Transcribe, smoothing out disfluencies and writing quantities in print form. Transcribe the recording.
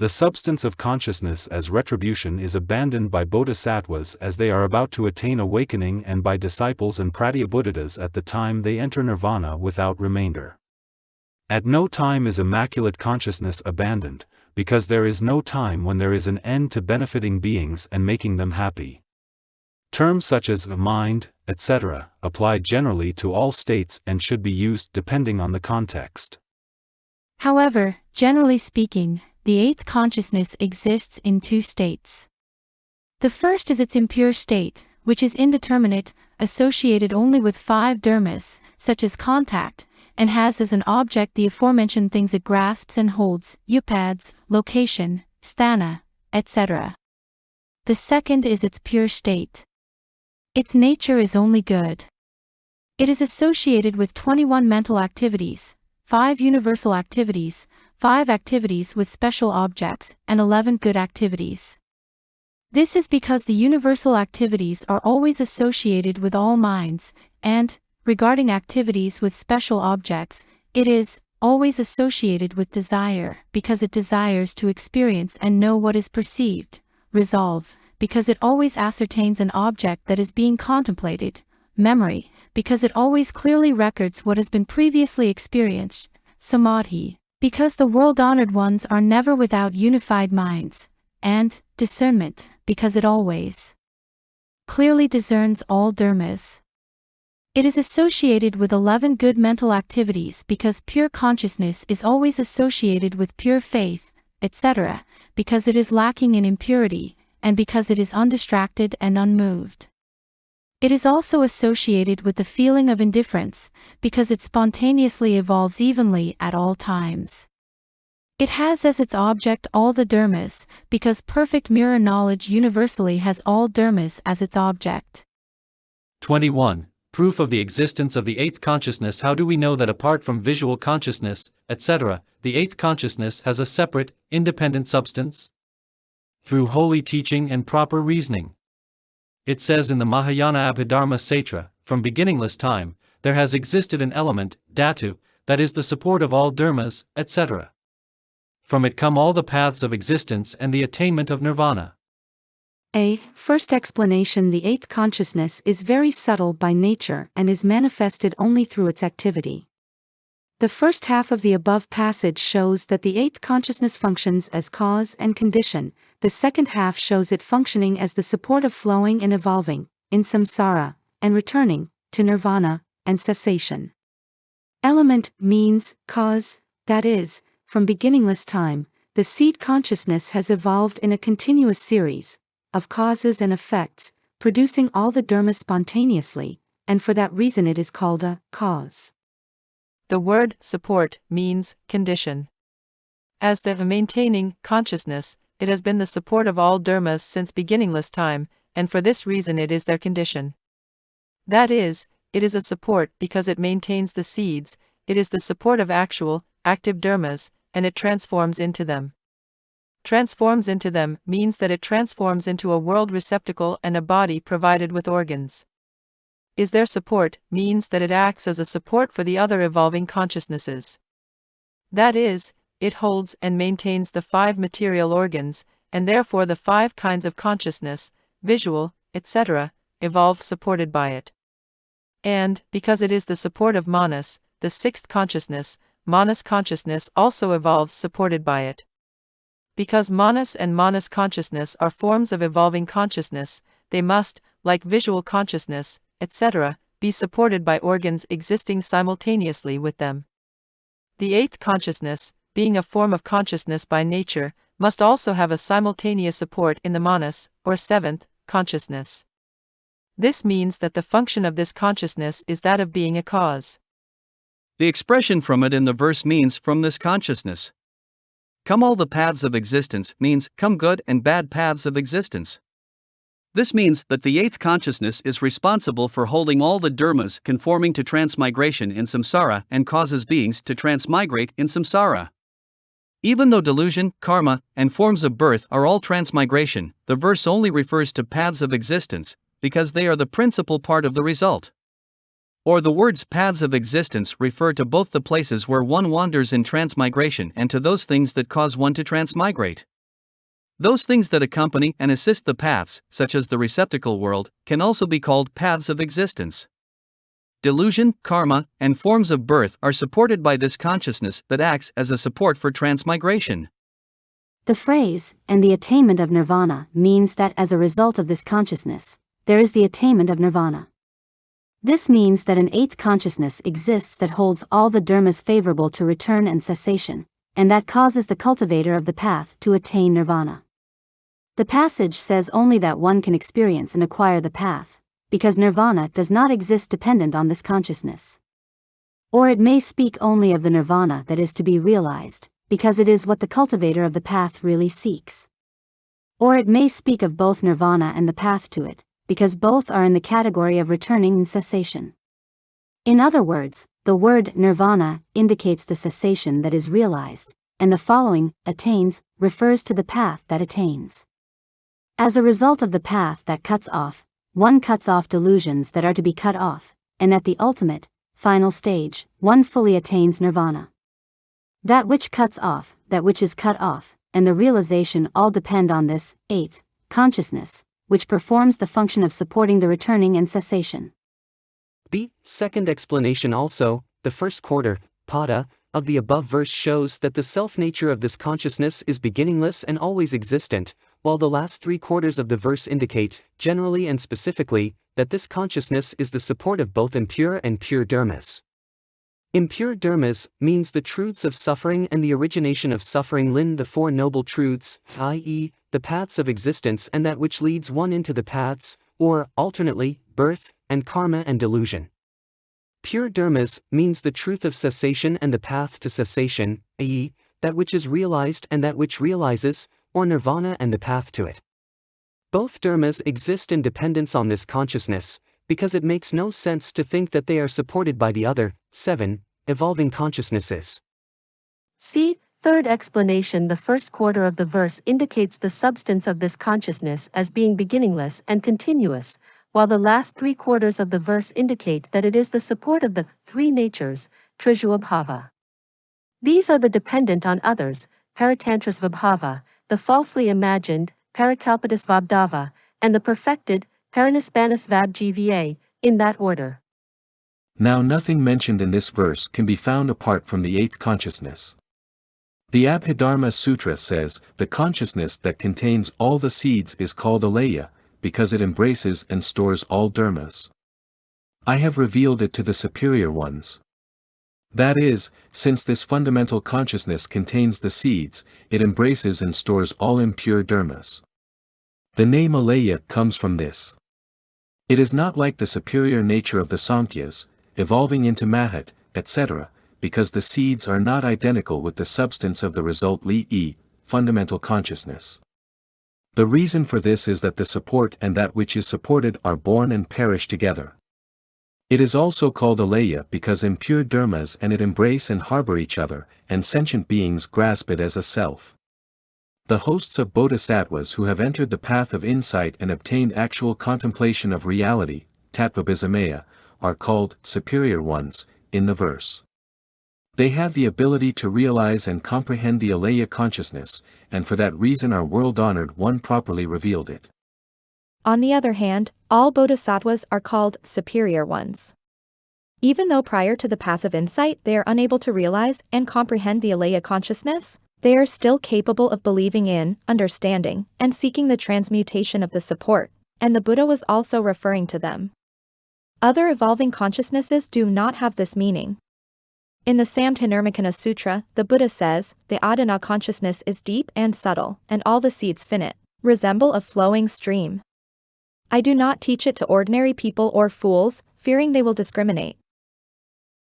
The substance of consciousness as retribution is abandoned by bodhisattvas as they are about to attain awakening and by disciples and pratyabuddhas at the time they enter nirvana without remainder. At no time is immaculate consciousness abandoned, because there is no time when there is an end to benefiting beings and making them happy. Terms such as mind, etc., apply generally to all states and should be used depending on the context. However, generally speaking, the eighth consciousness exists in two states. The first is its impure state, which is indeterminate, associated only with five dharmas, such as contact, and has as an object the aforementioned things it grasps and holds, upads, location, sthana, etc. The second is its pure state. Its nature is only good. It is associated with 21 mental activities, 5 universal activities, 5 activities with special objects, and 11 good activities. This is because the universal activities are always associated with all minds, and, regarding activities with special objects, it is always associated with desire, because it desires to experience and know what is perceived, resolve, because it always ascertains an object that is being contemplated, memory, because it always clearly records what has been previously experienced, samadhi, because the world-honored ones are never without unified minds, and discernment, because it always clearly discerns all dharmas. It is associated with 11 good mental activities because pure consciousness is always associated with pure faith, etc., because it is lacking in impurity, and because it is undistracted and unmoved. It is also associated with the feeling of indifference, because it spontaneously evolves evenly at all times. It has as its object all the dharmas, because perfect mirror knowledge universally has all dharmas as its object. 21. Proof of the existence of the eighth consciousness. How do we know that apart from visual consciousness, etc., the eighth consciousness has a separate, independent substance? Through holy teaching and proper reasoning. It says in the Mahayana Abhidharma Sutra, from beginningless time, there has existed an element, dhatu, that is the support of all dharmas, etc. From it come all the paths of existence and the attainment of nirvana. First explanation. The eighth consciousness is very subtle by nature and is manifested only through its activity. The first half of the above passage shows that the eighth consciousness functions as cause and condition. The second half shows it functioning as the support of flowing and evolving, in samsara, and returning, to nirvana, and cessation. Element means cause, that is, from beginningless time, the seed consciousness has evolved in a continuous series of causes and effects, producing all the dharmas spontaneously, and for that reason it is called a cause. The word support means condition. As the maintaining consciousness, it has been the support of all dharmas since beginningless time, and for this reason it is their condition. That is, it is a support because it maintains the seeds, it is the support of actual, active dharmas, and it transforms into them. Transforms into them means that it transforms into a world receptacle and a body provided with organs. Is their support means that it acts as a support for the other evolving consciousnesses. That is, it holds and maintains the 5 material organs, and therefore the 5 kinds of consciousness, visual, etc., evolve supported by it. And, because it is the support of manas, the 6th consciousness, manas consciousness also evolves supported by it. Because manas and manas consciousness are forms of evolving consciousness, they must, like visual consciousness, etc., be supported by organs existing simultaneously with them. The 8th consciousness, being a form of consciousness by nature, must also have a simultaneous support in the manas, or 7th, consciousness. This means that the function of this consciousness is that of being a cause. The expression from it in the verse means from this consciousness. Come all the paths of existence means come good and bad paths of existence. This means that the eighth consciousness is responsible for holding all the dharmas conforming to transmigration in samsara and causes beings to transmigrate in samsara. Even though delusion, karma, and forms of birth are all transmigration, the verse only refers to paths of existence, because they are the principal part of the result. Or the words paths of existence refer to both the places where one wanders in transmigration and to those things that cause one to transmigrate. Those things that accompany and assist the paths, such as the receptacle world, can also be called paths of existence. Delusion, karma, and forms of birth are supported by this consciousness that acts as a support for transmigration. The phrase, and the attainment of nirvana, means that as a result of this consciousness, there is the attainment of nirvana. This means that an eighth consciousness exists that holds all the dharmas favorable to return and cessation, and that causes the cultivator of the path to attain nirvana. The passage says only that one can experience and acquire the path, because nirvana does not exist dependent on this consciousness. Or it may speak only of the nirvana that is to be realized, because it is what the cultivator of the path really seeks. Or it may speak of both nirvana and the path to it, because both are in the category of returning and cessation. In other words, the word nirvana indicates the cessation that is realized, and the following, attains, refers to the path that attains. As a result of the path that cuts off, one cuts off delusions that are to be cut off, and at the ultimate, final stage, one fully attains nirvana. That which cuts off, that which is cut off, and the realization all depend on this, eighth, consciousness, which performs the function of supporting the returning and cessation. B. Second explanation also, the first quarter, pada, of the above verse shows that the self-nature of this consciousness is beginningless and always existent, while the last 3 quarters of the verse indicate, generally and specifically, that this consciousness is the support of both impure and pure dharmas. Impure dharmas means the truths of suffering and the origination of suffering, the 4 noble truths, i.e., the paths of existence and that which leads one into the paths, or, alternately, birth, and karma and delusion. Pure dharmas means the truth of cessation and the path to cessation, i.e., that which is realized and that which realizes, or nirvana and the path to it. Both dharmas exist in dependence on this consciousness, because it makes no sense to think that they are supported by the other, 7, evolving consciousnesses. See, third explanation. The first quarter of the verse indicates the substance of this consciousness as being beginningless and continuous, while the last 3 quarters of the verse indicate that it is the support of the 3 natures, tattvaabhisama. These are the dependent on others, paratantrasvabhava, the falsely imagined, parakalpadasvabdava, and the perfected, paranispanasvabgva, in that order. Now nothing mentioned in this verse can be found apart from the eighth consciousness. The Abhidharma Sutra says, the consciousness that contains all the seeds is called Alaya, because it embraces and stores all dharmas. I have revealed it to the superior ones. That is, since this fundamental consciousness contains the seeds, it embraces and stores all impure dharmas. The name Alaya comes from this. It is not like the superior nature of the Samkhyas, evolving into Mahat, etc., because the seeds are not identical with the substance of the result li.e, fundamental consciousness. The reason for this is that the support and that which is supported are born and perish together. It is also called Alaya because impure dharmas and it embrace and harbor each other, and sentient beings grasp it as a self. The hosts of bodhisattvas who have entered the path of insight and obtained actual contemplation of reality, tattvaabhisamaya, are called superior ones, in the verse. They have the ability to realize and comprehend the Alaya consciousness, and for that reason our world-honored one properly revealed it. On the other hand, all bodhisattvas are called superior ones. Even though prior to the path of insight they are unable to realize and comprehend the Alaya consciousness, they are still capable of believing in, understanding, and seeking the transmutation of the support, and the Buddha was also referring to them. Other evolving consciousnesses do not have this meaning. In the Samkhyas Sutra, the Buddha says, the Adana consciousness is deep and subtle, and all the seeds finite, resemble a flowing stream. I do not teach it to ordinary people or fools, fearing they will discriminate.